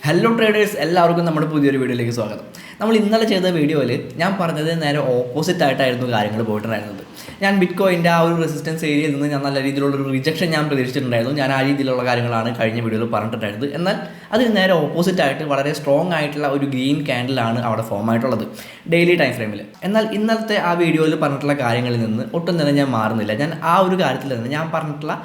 Hello traders, എല്ലാവർക്കും നമ്മുടെ പുതിയൊരു വീഡിയോയിലേക്ക് സ്വാഗതം. നമ്മൾ ഇന്നലെ ചെയ്ത വീഡിയോയിൽ ഞാൻ പറഞ്ഞത് നേരെ ഓപ്പോസിറ്റ് ആയിട്ടായിരുന്നു കാര്യങ്ങൾ പോയിട്ടുണ്ടായിരുന്നത്. ഞാൻ ബിറ്റ്കോയിൻ്റെ ആ ഒരു റെസിസ്റ്റൻസ് ഏരിയയിൽ നിന്ന് ഞാൻ നല്ല രീതിയിലുള്ളൊരു റിജക്ഷൻ ഞാൻ പ്രതീക്ഷിച്ചിട്ടുണ്ടായിരുന്നു. ഞാൻ ആ രീതിയിലുള്ള കാര്യങ്ങളാണ് കഴിഞ്ഞ വീഡിയോയിൽ പറഞ്ഞിട്ടുണ്ടായിരുന്നത്. എന്നാൽ അതിന് നേരെ ഓപ്പോസിറ്റ് ആയിട്ട് വളരെ സ്ട്രോങ് ആയിട്ടുള്ള ഒരു ഗ്രീൻ ക്യാൻഡിലാണ് അവിടെ ഫോം ആയിട്ടുള്ളത് ഡെയിലി ടൈം ഫ്രെയിമിൽ. എന്നാൽ ഇന്നലത്തെ ആ വീഡിയോയിൽ പറഞ്ഞിട്ടുള്ള കാര്യങ്ങളിൽ നിന്ന് ഒട്ടും തന്നെ ഞാൻ മാറുന്നില്ല. ഞാൻ ആ ഒരു കാര്യത്തിൽ തന്നെ ഞാൻ പറഞ്ഞിട്ടുള്ള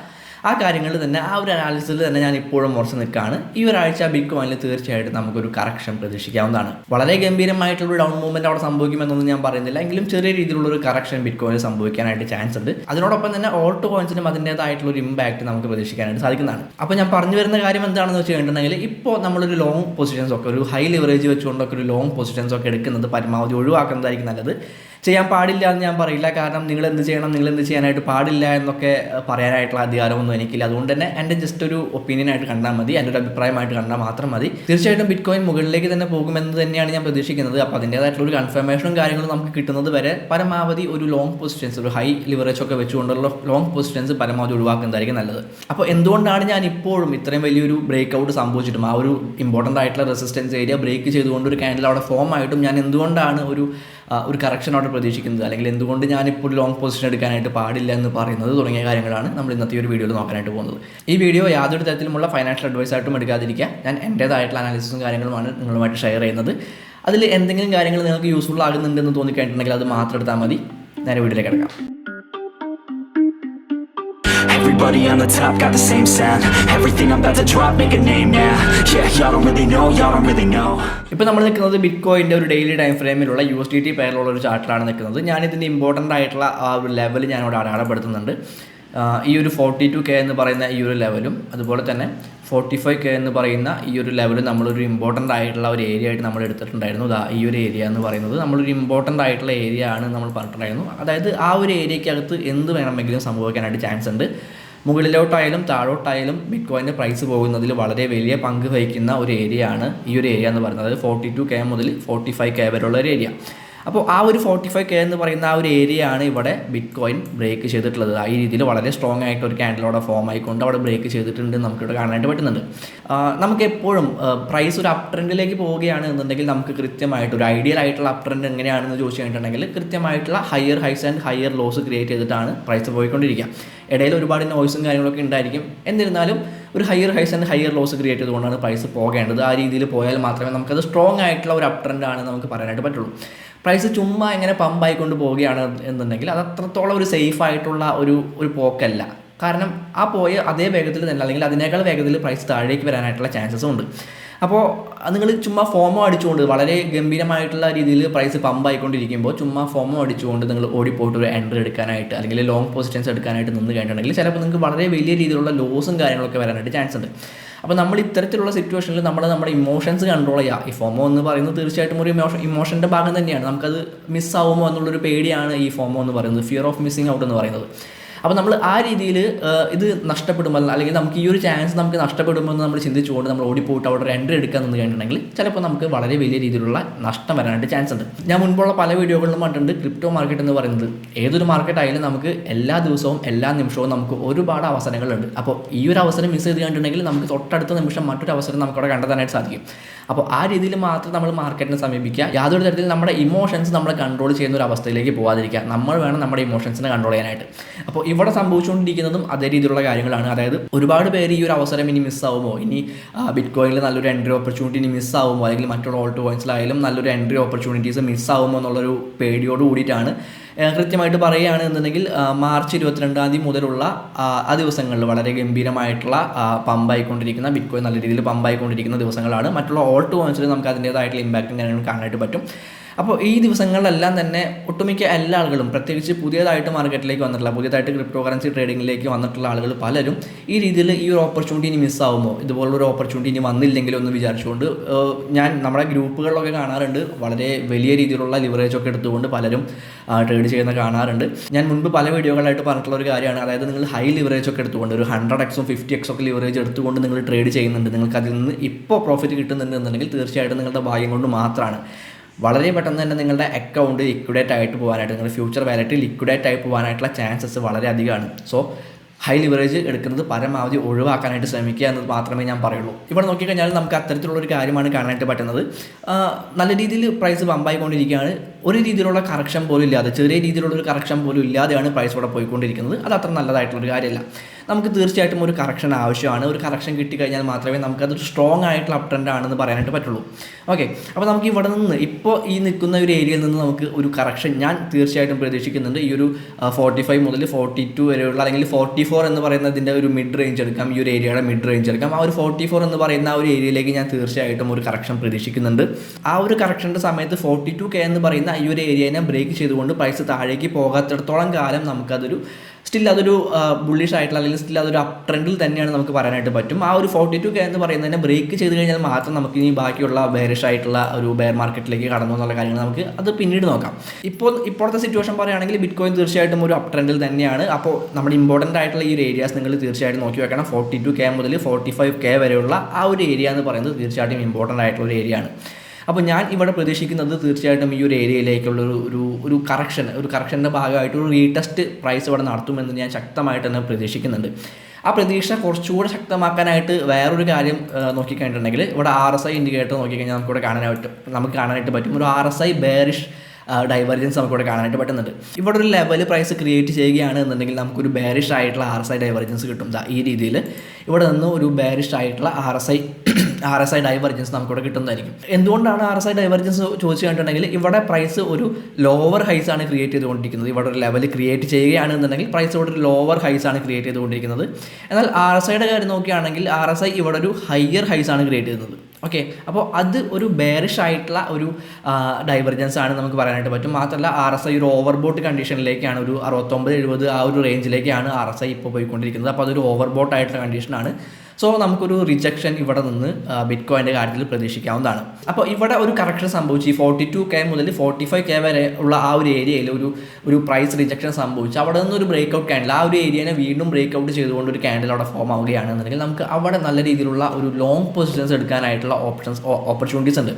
ആ കാര്യങ്ങളിൽ തന്നെ ആ ഒരു അനാലിസിസിൽ തന്നെ ഞാൻ ഇപ്പോഴും ഉറച്ചു നിൽക്കുകയാണ്. ഈ ഒരാഴ്ച ബിറ്റ്കോയിനിൽ തീർച്ചയായിട്ടും നമുക്കൊരു കറക്ഷൻ പ്രതീക്ഷിക്കാവുന്നതാണ്. വളരെ ഗംഭീരമായിട്ടുള്ള ഡൗൺ മൂവ്മെൻറ്റ് അവിടെ സംഭവിക്കുമെന്നൊന്നും ഞാൻ പറയുന്നില്ല, എങ്കിലും ചെറിയ രീതിയിലുള്ളൊരു കറക്ഷൻ ബിറ്റ്കോയിനിൽ സംഭവിക്കാനായിട്ട് ചാൻസ് ഉണ്ട്. അതിനോടൊപ്പം തന്നെ ഓൾട്ട് കോയിൻസിനും അതിൻ്റേതായിട്ടുള്ള ഒരു ഇമ്പാക്റ്റ് നമുക്ക് പ്രതീക്ഷിക്കാനായിട്ട് സാധിക്കുന്നതാണ്. അപ്പോൾ ഞാൻ പറഞ്ഞു വരുന്ന കാര്യം എന്താണെന്ന് വെച്ച് കഴിഞ്ഞിട്ടുണ്ടെങ്കിൽ, ഇപ്പോൾ നമ്മളൊരു ലോങ് പൊസിഷൻസ് ഒക്കെ, ഒരു ഹൈ ലിവറേജ് വെച്ചുകൊണ്ടൊക്കെ ഒരു ലോങ് പൊസിഷൻസ് ഒക്കെ എടുക്കുന്നത് പരമാവധി ഒഴിവാക്കുന്നതായിരിക്കും നല്ലത്. ചെയ്യാൻ പാടില്ല എന്ന് ഞാൻ പറയില്ല, കാരണം നിങ്ങൾ എന്ത് ചെയ്യാനായിട്ട് പാടില്ല എന്നൊക്കെ പറയാനായിട്ടുള്ള അധികാരമൊന്നും എനിക്കില്ല. അതുകൊണ്ട് തന്നെ എൻ്റെ ജസ്റ്റ് ഒരു ഒപ്പീനിയനായിട്ട് കണ്ടാൽ മതി, എൻ്റെ ഒരു അഭിപ്രായമായിട്ട് കണ്ടാൽ മാത്രം മതി. തീർച്ചയായിട്ടും ബിറ്റ്കോയിൻ മുകളിലേക്ക് തന്നെ പോകുമെന്ന് തന്നെയാണ് ഞാൻ പ്രതീക്ഷിക്കുന്നത്. അപ്പോൾ അതിൻ്റേതായിട്ടുള്ള ഒരു കൺഫർമേഷനും കാര്യങ്ങളും നമുക്ക് കിട്ടുന്നത് വരെ പരമാവധി ഒരു ലോങ് പൊസിഷൻസ്, ഒരു ഹൈ ലിവറേജ് ഒക്കെ വെച്ചുകൊണ്ടുള്ള ലോങ് പൊസിഷൻസ് പരമാവധി ഒഴിവാക്കുന്നതായിരിക്കും നല്ലത്. അപ്പോൾ എന്തുകൊണ്ടാണ് ഞാൻ ഇപ്പോഴും ഇത്രയും വലിയൊരു ബ്രേക്ക് ഔട്ട് സംഭവിച്ചിട്ടും ആ ഒരു ഇമ്പോർട്ടൻ്റ് ആയിട്ടുള്ള റെസിസ്റ്റൻസ് ഏരിയ ബ്രേക്ക് ചെയ്തുകൊണ്ട് ഒരു ക്യാൻഡിൽ അവിടെ ഫോം ആയിട്ടും ഞാൻ എന്തുകൊണ്ടാണ് ഒരു കറക്ഷൻ അവിടെ പ്രതീക്ഷിക്കുന്നത്, അല്ലെങ്കിൽ എന്തുകൊണ്ട് ഞാനിപ്പോൾ ലോങ് പൊസിഷൻ എടുക്കാനായിട്ട് പാടില്ല എന്ന് പറയുന്നത് തുടങ്ങിയ കാര്യങ്ങളാണ് നമ്മൾ ഇന്നത്തെ ഒരു വീഡിയോയിൽ നോക്കാനായിട്ട് പോകുന്നത്. ഈ വീഡിയോ യാതൊരു തരത്തിലുമുള്ള ഫൈനാൻഷ്യൽ അഡ്വൈസ് ആയിട്ടും എടുക്കാതിരിക്കുക. ഞാൻ എൻ്റേതായിട്ടുള്ള അനാലിസിസും കാര്യങ്ങളുമാണ് നിങ്ങളുമായിട്ട് ഷെയർ ചെയ്യുന്നത്. അതിൽ എന്തെങ്കിലും കാര്യങ്ങൾ നിങ്ങൾക്ക് യൂസ്ഫുൾ ആകുന്നുണ്ടെന്ന് തോന്നിക്കഴിഞ്ഞിട്ടുണ്ടെങ്കിൽ അത് മാത്രം എടുത്താൽ മതി. നേരെ വീഡിയോയിലേക്ക് കിടക്കാം. Everybody on the top got the same sound. Everything I'm about to drop, make a name now. Yeah, y'all don't really know. ഇപ്പോൾ നമ്മൾ നിൽക്കുന്നത് ബിറ്റ്കോയിൻ്റെ ഒരു ഡെയിലി ടൈം ഫ്രെയിമിലുള്ള USDT പെയറിലുള്ള ഒരു ചാർട്ടിലാണ് നിൽക്കുന്നത്. ഞാനിതിൻ്റെ ഇമ്പോർട്ടൻ്റ് ആയിട്ടുള്ള ആ ഒരു ലെവൽ ഞാനിവിടെ അടയാളപ്പെടുത്തുന്നുണ്ട്. ഈ ഒരു 42K എന്ന് പറയുന്ന ഈ ഒരു ലെവലും, അതുപോലെ തന്നെ 45K എന്ന് പറയുന്ന ഈ ഒരു ലെവലും നമ്മളൊരു ഇമ്പോർട്ടൻ്റ് ആയിട്ടുള്ള ഒരു ഏരിയ ആയിട്ട് നമ്മൾ എടുത്തിട്ടുണ്ടായിരുന്നു. ഈ ഒരു ഏരിയ എന്ന് പറയുന്നത് നമ്മളൊരു ഇമ്പോർട്ടൻ്റ് ആയിട്ടുള്ള ഏരിയ ആണ് നമ്മൾ പറഞ്ഞിട്ടുണ്ടായിരുന്നു. അതായത് ആ ഒരു ഏരിയക്കകത്ത് എന്ത് വേണമെങ്കിലും സംഭവിക്കാനായിട്ട് ചാൻസ് ഉണ്ട്. മുകളിലോട്ടായാലും താഴോട്ടായാലും ബിറ്റ്കോയിൻ്റെ പ്രൈസ് പോകുന്നതിൽ വളരെ വലിയ പങ്ക് വഹിക്കുന്ന ഒരു ഏരിയ ആണ് ഈ ഒരു ഏരിയ എന്ന് പറയുന്നത്. അതായത് 42K മുതൽ 45K വരെയുള്ള ഒരു ഏരിയ. അപ്പോൾ ആ ഒരു 45K എന്ന് പറയുന്ന ആ ഒരു ഏരിയ ആണ് ഇവിടെ ബിറ്റ്കോയിൻ ബ്രേക്ക് ചെയ്തിട്ടുള്ളത്. ഈ രീതിയിൽ വളരെ സ്ട്രോങ് ആയിട്ട് ഒരു ക്യാൻഡിലോടെ ഫോം ആയിക്കൊണ്ട് അവിടെ ബ്രേക്ക് ചെയ്തിട്ടുണ്ട് നമുക്കിവിടെ കാണാനായിട്ട് പറ്റുന്നുണ്ട്. നമുക്ക് എപ്പോഴും പ്രൈസ് ഒരു അപ് ട്രെൻഡിലേക്ക് പോവുകയാണ് എന്നുണ്ടെങ്കിൽ നമുക്ക് കൃത്യമായിട്ട് ഒരു ഐഡിയൽ ആയിട്ടുള്ള അപ് ട്രെൻഡ് എങ്ങനെയാണെന്ന് ചോദിച്ചു കഴിഞ്ഞിട്ടുണ്ടെങ്കിൽ കൃത്യമായിട്ടുള്ള higher high and higher loss create ചെയ്തിട്ടാണ് പ്രൈസ് പോയിക്കൊണ്ടിരിക്കുക. ഇടയിൽ ഒരുപാട് നോയ്സും കാര്യങ്ങളൊക്കെ ഉണ്ടായിരിക്കും. എന്നിരുന്നാലും ഒരു higher high and higher loss create ചെയ്തുകൊണ്ടാണ് പ്രൈസ് പോകേണ്ടത്. ആ രീതിയിൽ പോയാൽ മാത്രമേ നമുക്കത് സ്ട്രോങ് ആയിട്ടുള്ള ഒരു അപ് ട്രെൻഡ് ആണ് നമുക്ക് പറയാനായിട്ട് പറ്റുള്ളൂ. പ്രൈസ് ചുമ്മാ ഇങ്ങനെ പമ്പായിക്കൊണ്ട് പോവുകയാണ് എന്നുണ്ടെങ്കിൽ അത് അത്രത്തോളം ഒരു സേഫ് ആയിട്ടുള്ള ഒരു പോക്കല്ല. കാരണം ആ പോയ അതേ വേഗത്തിൽ തന്നെ, അല്ലെങ്കിൽ അതിനേക്കാൾ വേഗത്തിൽ പ്രൈസ് താഴേക്ക് വരാനായിട്ടുള്ള ചാൻസസും ഉണ്ട്. അപ്പോൾ നിങ്ങൾ ചുമ്മാ ഫോമോ അടിച്ചുകൊണ്ട് വളരെ ഗംഭീരമായിട്ടുള്ള രീതിയിൽ പ്രൈസ് പമ്പായിക്കൊണ്ടിരിക്കുമ്പോൾ ചുമ്മാ ഫോമോ അടിച്ചുകൊണ്ട് നിങ്ങൾ ഓടിപ്പോയിട്ട് ഒരു എൻട്രി എടുക്കാനായിട്ട് അല്ലെങ്കിൽ ലോങ് പൊസിഷൻസ് എടുക്കാനായിട്ട് നിന്ന് കഴിഞ്ഞിട്ടുണ്ടെങ്കിൽ ചിലപ്പോൾ നിങ്ങൾക്ക് വളരെ വലിയ രീതിയിലുള്ള ലോസും കാര്യങ്ങളൊക്കെ വരാനായിട്ട് ചാൻസ് ഉണ്ട്. അപ്പോൾ നമ്മൾ ഇത്തരത്തിലുള്ള സിറ്റുവേഷനിൽ നമ്മുടെ ഇമോഷൻസ് കൺട്രോൾ ചെയ്യുക. ഈ ഫോമോ എന്ന് പറയുന്നത് തീർച്ചയായിട്ടും ഒരു ഇമോഷൻ്റെ ഭാഗം തന്നെയാണ്. നമുക്കത് മിസ്സാവുമോ എന്നുള്ളൊരു പേടിയാണ് ഈ ഫോമോ എന്ന് പറയുന്നത്, ഫിയർ ഓഫ് മിസ്സിങ് ഔട്ട് എന്ന് പറയുന്നത്. അപ്പോൾ നമ്മൾ ആ രീതിയിൽ ഇത് നഷ്ടപ്പെടുമ്പോൾ, അല്ലെങ്കിൽ നമുക്ക് ഈ ഒരു ചാൻസ് നമുക്ക് നഷ്ടപ്പെടുമെന്ന് നമ്മൾ ചിന്തിച്ചുകൊണ്ട് നമ്മൾ ഓടിപ്പോയിട്ട് അവിടെ ഒരു എൻട്രി എടുക്കാൻ നിന്ന് കഴിഞ്ഞിട്ടുണ്ടെങ്കിൽ ചിലപ്പോൾ നമുക്ക് വളരെ വലിയ രീതിയിലുള്ള നഷ്ടം വരാനായിട്ട് ചാൻസ് ഉണ്ട്. ഞാൻ മുൻപുള്ള പല വീഡിയോകളിലും കണ്ടിട്ടുണ്ട്, ക്രിപ്റ്റോ മാർക്കറ്റ് എന്ന് പറയുന്നത് ഏതൊരു മാർക്കറ്റ് ആയാലും നമുക്ക് എല്ലാ ദിവസവും എല്ലാ നിമിഷവും നമുക്ക് ഒരുപാട് അവസരങ്ങളുണ്ട്. അപ്പോൾ ഈ ഒരു അവസരം മിസ് ചെയ്ത് കഴിഞ്ഞിട്ടുണ്ടെങ്കിൽ നമുക്ക് തൊട്ടടുത്ത നിമിഷം മറ്റൊരു അവസരം നമുക്കവിടെ കണ്ടെത്താനായിട്ട് സാധിക്കും. അപ്പോൾ ആ രീതിയിൽ മാത്രം നമ്മൾ മാർക്കറ്റിനെ സമീപിക്കുക. യാതൊരു തരത്തിൽ നമ്മുടെ ഇമോഷൻസ് നമ്മളെ കൺട്രോൾ ചെയ്യുന്ന ഒരു അവസ്ഥയിലേക്ക് പോകാതിരിക്കുക. നമ്മൾ വേണം നമ്മുടെ ഇമോഷൻസിനെ കൺട്രോൾ ചെയ്യാനായിട്ട്. അപ്പോൾ ഇവിടെ സംഭവിച്ചുകൊണ്ടിരിക്കുന്നതും അതേ രീതിയിലുള്ള കാര്യങ്ങളാണ്. അതായത് ഒരുപാട് പേര് ഈ ഒരു അവസരം ഇനി മിസ്സാവുമോ, ഇനി ബിറ്റ്കോയിനിൽ നല്ലൊരു എൻട്രി ഓപ്പർച്യൂണിറ്റി ഇനി മിസ്സാവുമോ, അല്ലെങ്കിൽ മറ്റുള്ള ഓൾട്ട് കോയിൻസിലായാലും നല്ലൊരു എൻട്രി ഓപ്പർച്യൂണിറ്റീസ് മിസ്സാവുമോ എന്നുള്ളൊരു പേടിയോട് കൂടിയിട്ടാണ് കൃത്യമായിട്ട് പറയുകയാണ് എന്നുണ്ടെങ്കിൽ മാർച്ച് 22 മുതലുള്ള ആ ദിവസങ്ങളിൽ വളരെ ഗംഭീരമായിട്ടുള്ള പമ്പായിക്കൊണ്ടിരിക്കുന്ന ബിറ്റ്കോയിൻ നല്ല രീതിയിൽ പമ്പായിക്കൊണ്ടിരിക്കുന്ന ദിവസങ്ങളാണ്. മറ്റുള്ള ഓൾട്ട് കോയിൻസിൽ നമുക്ക് അതിൻ്റേതായിട്ടുള്ള ഇമ്പാക്റ്റും കാര്യങ്ങളും കാണാനായിട്ട് പറ്റും. അപ്പോൾ ഈ ദിവസങ്ങളിലെല്ലാം തന്നെ ഒട്ടുമിക്ക എല്ലാ ആളുകളും, പ്രത്യേകിച്ച് പുതിയതായിട്ട് മാർക്കറ്റിലേക്ക് വന്നിട്ടുള്ള, പുതിയതായിട്ട് ക്രിപ്റ്റോ കറൻസി ട്രേഡിങ്ങിലേക്ക് വന്നിട്ടുള്ള ആളുകൾ പലരും ഈ രീതിയിൽ ഈ ഒരു ഓപ്പർച്യൂണിറ്റി ഇനി മിസ്സാവുമോ, ഇതുപോലുള്ളൊരു ഓപ്പർച്യൂണിറ്റി ഇനി വന്നില്ലെങ്കിലും എന്ന് വിചാരിച്ചുകൊണ്ട് ഞാൻ നമ്മുടെ ഗ്രൂപ്പുകളിലൊക്കെ കാണാറുണ്ട്. വളരെ വലിയ രീതിയിലുള്ള ലിവറേജൊക്കെ എടുത്തുകൊണ്ട് പലരും ട്രേഡ് ചെയ്യുന്ന കാണാറുണ്ട്. ഞാൻ മുൻപ് പല വീഡിയോകളായിട്ട് പറഞ്ഞിട്ടുള്ള ഒരു കാര്യമാണ്. അതായത് നിങ്ങൾ ഹൈ ലിവറേജൊക്കെ എടുത്തുകൊണ്ട് ഒരു 100x 50x ഒക്കെ ലിവറേജ് എടുത്തുകൊണ്ട് നിങ്ങൾ ട്രേഡ് ചെയ്യുന്നുണ്ട്, നിങ്ങൾക്ക് അതിൽ നിന്ന് ഇപ്പോൾ പ്രോഫിറ്റ് കിട്ടുന്നുണ്ട് എന്നുണ്ടെങ്കിൽ തീർച്ചയായിട്ടും നിങ്ങളുടെ ഭാഗ്യം കൊണ്ട് മാത്രമാണ്. വളരെ പെട്ടെന്ന് തന്നെ നിങ്ങളുടെ അക്കൗണ്ട് ലിക്വിഡേറ്റ് ആയിട്ട് പോകാനായിട്ട്, നിങ്ങളുടെ ഫ്യൂച്ചർ വാലറ്റ് ലിക്വിഡേറ്റ് ആയി പോകാനായിട്ടുള്ള ചാൻസസ് വളരെ അധികമാണ്. സോ ഹൈ ലിവറേജ് എടുക്കുന്നത് പരമാവധി ഒഴിവാക്കാനായിട്ട് ശ്രമിക്കുക എന്ന് മാത്രമേ ഞാൻ പറയുള്ളൂ. ഇവിടെ നോക്കിക്കഴിഞ്ഞാൽ നമുക്ക് അത്തരത്തിലുള്ളൊരു കാര്യമാണ് കാണാനായിട്ട് പറ്റുന്നത്. നല്ല രീതിയിൽ പ്രൈസ് പമ്പായിക്കൊണ്ടിരിക്കുകയാണ്. ഒരു രീതിയിലുള്ള കറക്ഷൻ പോലും ഇല്ലാതെ, ചെറിയ രീതിയിലുള്ളൊരു കറക്ഷൻ പോലും ഇല്ലാതെയാണ് പ്രൈസ് ഇവിടെ പോയിക്കൊണ്ടിരിക്കുന്നത്. അത് അത്ര നല്ലതായിട്ടുള്ളൊരു കാര്യമല്ല. നമുക്ക് തീർച്ചയായിട്ടും ഒരു കറക്ഷൻ ആവശ്യമാണ്. ഒരു കറക്ഷൻ കിട്ടിക്കഴിഞ്ഞാൽ മാത്രമേ നമുക്കതൊരു സ്ട്രോങ് ആയിട്ടുള്ള അപ് ട്രെൻഡ് ആണെന്ന് പറയാനായിട്ട് പറ്റുള്ളൂ. ഓക്കെ, അപ്പോൾ നമുക്ക് ഇവിടെ നിന്ന് ഇപ്പോൾ ഈ നിൽക്കുന്ന ഒരു ഏരിയയിൽ നിന്ന് നമുക്ക് ഒരു കറക്ഷൻ ഞാൻ തീർച്ചയായിട്ടും പ്രതീക്ഷിക്കുന്നുണ്ട്. ഈ ഒരു 45 മുതൽ 42 വരെയുള്ള, അല്ലെങ്കിൽ 44 എന്ന് പറയുന്നതിൻ്റെ ഒരു മിഡ് റേഞ്ച് എടുക്കാം, ഈ ഒരു ഏരിയയുടെ മിഡ് റേഞ്ച് എടുക്കാം. ആ ഒരു 44 എന്ന് പറയുന്ന ആ ഒരു ഏരിയയിലേക്ക് ഞാൻ തീർച്ചയായിട്ടും ഒരു കറക്ഷൻ പ്രതീക്ഷിക്കുന്നുണ്ട്. ആ ഒരു കറക്ഷൻ്റെ സമയത്ത് 42K എന്ന് പറയുന്ന ഈ ഒരു ഏരിയനെ ബ്രേക്ക് ചെയ്തുകൊണ്ട് പ്രൈസ് താഴേക്ക് പോകാത്തിടത്തോളം കാലം നമുക്കതൊരു സ്റ്റിൽ അതൊരു ബുള്ളിഷ് ആയിട്ടുള്ള, അല്ലെങ്കിൽ സ്റ്റിൽ അതൊരു അപ് ട്രെൻഡിൽ തന്നെയാണ് നമുക്ക് പറയാനായിട്ട് പറ്റും. ആ ഒരു 42K എന്ന് പറയുന്നതിനെ ബ്രേക്ക് ചെയ്ത് കഴിഞ്ഞാൽ മാത്രം നമുക്ക് ഇനി ബാക്കിയുള്ള ബെയറിഷ് ആയിട്ടുള്ള ഒരു ബെയർ മാർക്കറ്റിലേക്ക് കടന്നു എന്നുള്ള കാര്യങ്ങൾ നമുക്ക് അത് പിന്നീട് നോക്കാം. ഇപ്പോഴത്തെ സിറ്റുവേഷൻ പറയുകയാണെങ്കിൽ ബിറ്റ് കോയിൻ തീർച്ചയായിട്ടും ഒരു അപ് ട്രെൻഡിൽ തന്നെയാണ്. അപ്പോൾ നമ്മുടെ ഇമ്പോർട്ടൻ്റ് ആയിട്ടുള്ള ഈ ഒരു ഏരിയാസ് നിങ്ങൾ തീർച്ചയായിട്ടും നോക്കി വെക്കണം. 42K മുതൽ 45K വരെയുള്ള ആ ഒരു ഏരിയ എന്ന് പറയുന്നത് തീർച്ചയായിട്ടും ഇമ്പോർട്ടൻ്റ് ആയിട്ടുള്ള ഒരു ഏരിയ ആണ്. അപ്പോൾ ഞാൻ ഇവിടെ പ്രതീക്ഷിക്കുന്നത് തീർച്ചയായിട്ടും ഈ ഒരു ഏരിയയിലേക്കുള്ള ഒരു കറക്ഷൻ്റെ ഭാഗമായിട്ട് ഒരു റീടെസ്റ്റ് പ്രൈസ് ഇവിടെ നടത്തുമെന്ന് ഞാൻ ശക്തമായിട്ട് തന്നെ പ്രതീക്ഷിക്കുന്നുണ്ട്. ആ പ്രതീക്ഷ കുറച്ചുകൂടെ ശക്തമാക്കാനായിട്ട് വേറൊരു കാര്യം നോക്കിക്കഴിഞ്ഞിട്ടുണ്ടെങ്കിൽ ഇവിടെ RSI ഇൻഡിക്കേറ്റർ നോക്കിക്കഴിഞ്ഞാൽ നമുക്ക് കാണാനായിട്ട് പറ്റും. ഒരു RSI ബെയറിഷ് ഡൈവർജൻസ് നമുക്കിവിടെ കാണാനായിട്ട് പറ്റുന്നുണ്ട്. ഇവിടെ ഒരു ലെവൽ പ്രൈസ് ക്രിയേറ്റ് ചെയ്യുകയാണ് എന്നുണ്ടെങ്കിൽ നമുക്കൊരു ബെയറിഷ് ആയിട്ടുള്ള RSI ഡൈവർജൻസ് കിട്ടും. ഈ രീതിയിൽ ഇവിടെ നിന്ന് ഒരു ബെയറിഷ് ആയിട്ടുള്ള RSI ഡൈവർജൻസ് നമുക്കിവിടെ കിട്ടുന്നതായിരിക്കും. എന്തുകൊണ്ടാണ് RSI ഡൈവർജൻസ് ചോദിച്ചു കഴിഞ്ഞിട്ടുണ്ടെങ്കിൽ ഇവിടെ പ്രൈസ് ഒരു ലോവർ ഹൈസ് ആണ് ക്രിയേറ്റ് ചെയ്തുകൊണ്ടിരിക്കുന്നത്. ഇവിടെ ഒരു ലെവൽ ക്രിയേറ്റ് ചെയ്യുകയാണെന്നുണ്ടെങ്കിൽ പ്രൈസ് ഇവിടെ ഒരു ലോവർ ഹൈസ് ആണ് ക്രിയേറ്റ് ചെയ്തുകൊണ്ടിരിക്കുന്നത്. എന്നാൽ RSIയുടെ കാര്യം നോക്കുകയാണെങ്കിൽ RSI ഇവിടെ ഒരു ഹയർ ഹൈസ് ആണ് ക്രിയേറ്റ് ചെയ്യുന്നത്. ഓക്കെ, അപ്പോൾ അത് ഒരു ബെയറിഷ് ആയിട്ടുള്ള ഒരു ഡൈവർജൻസ് ആണ് നമുക്ക് പറയാനായിട്ട് പറ്റും. മാത്രമല്ല RSI ഒരു ഓവർബോട്ട് കണ്ടീഷനിലേക്കാണ്, ഒരു 69-70 ആ ഒരു റേഞ്ചിലേക്കാണ് RSI ഇപ്പോൾ പോയിക്കൊണ്ടിരിക്കുന്നത്. അപ്പോൾ അതൊരു ഓവർബോട്ട് ആയിട്ടുള്ള കണ്ടീഷനാണ്. സോ നമുക്കൊരു റിജക്ഷൻ ഇവിടെ നിന്ന് ബിറ്റ് കോയിൻ്റെ കാര്യത്തിൽ പ്രതീക്ഷിക്കാവുന്നതാണ്. അപ്പോൾ ഇവിടെ ഒരു കറക്ഷൻ സംഭവിച്ചു. ഈ 42K മുതൽ 45K വരെ ഉള്ള ആ ഒരു ഏരിയയിൽ ഒരു പ്രൈസ് റിജക്ഷൻ സംഭവിച്ചു. അവിടെ നിന്ന് ഒരു ബ്രേക്ക്ഔട്ട് ക്യാൻഡിൽ, ആ ഒരു ഏരിയനെ വീണ്ടും ബ്രേക്ക്ഔട്ട് ചെയ്തുകൊണ്ട് ഒരു ക്യാൻഡിൽ അവിടെ ഫോം ആവുകയാണെന്നുണ്ടെങ്കിൽ നമുക്ക് അവിടെ നല്ല രീതിയിലുള്ള ഒരു ലോങ് പൊസിഷൻസ് എടുക്കാനായിട്ടുള്ള ഓപ്പർച്യൂണിറ്റീസ് ഉണ്ട്.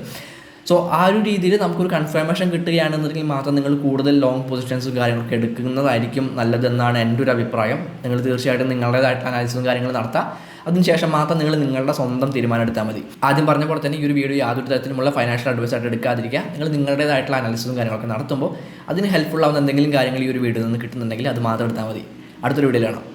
സോ ആ ഒരു രീതിയിൽ നമുക്കൊരു കൺഫർമേഷൻ കിട്ടുകയാണെന്നുണ്ടെങ്കിൽ മാത്രം നിങ്ങൾ കൂടുതൽ ലോങ് പൊസിഷൻസും കാര്യങ്ങളൊക്കെ എടുക്കുന്നതായിരിക്കും നല്ലതെന്നാണ് എൻ്റെ ഒരു അഭിപ്രായം. നിങ്ങൾ തീർച്ചയായിട്ടും നിങ്ങളുടേതായിട്ടുള്ള അനാലിസിസും കാര്യങ്ങൾ നടത്താം. അതിനുശേഷം മാത്രം നിങ്ങൾ നിങ്ങളുടെ സ്വന്തം തീരുമാനം എടുത്താൽ മതി. ആദ്യം പറഞ്ഞ പോലെ തന്നെ ഈ ഒരു വീഡിയോ യാതൊരു തരത്തിലുമുള്ള ഫൈനാൻഷ്യൽ അഡ്വൈസ് ആയിട്ട് എടുക്കാതിരിക്കുക. നിങ്ങൾ നിങ്ങളുടേതായിട്ടുള്ള അനാലിസിസും കാര്യങ്ങളൊക്കെ നടത്തുമ്പോൾ അതിന് ഹെൽപ്ഫുൾ ആവുന്ന എന്തെങ്കിലും കാര്യങ്ങൾ ഈ ഒരു വീഡിയോയിൽ നിന്ന് കിട്ടുന്നുണ്ടെങ്കിൽ അത് മാത്രം എടുത്താൽ മതി. അടുത്തൊരു വീഡിയോയിൽ കാണാം.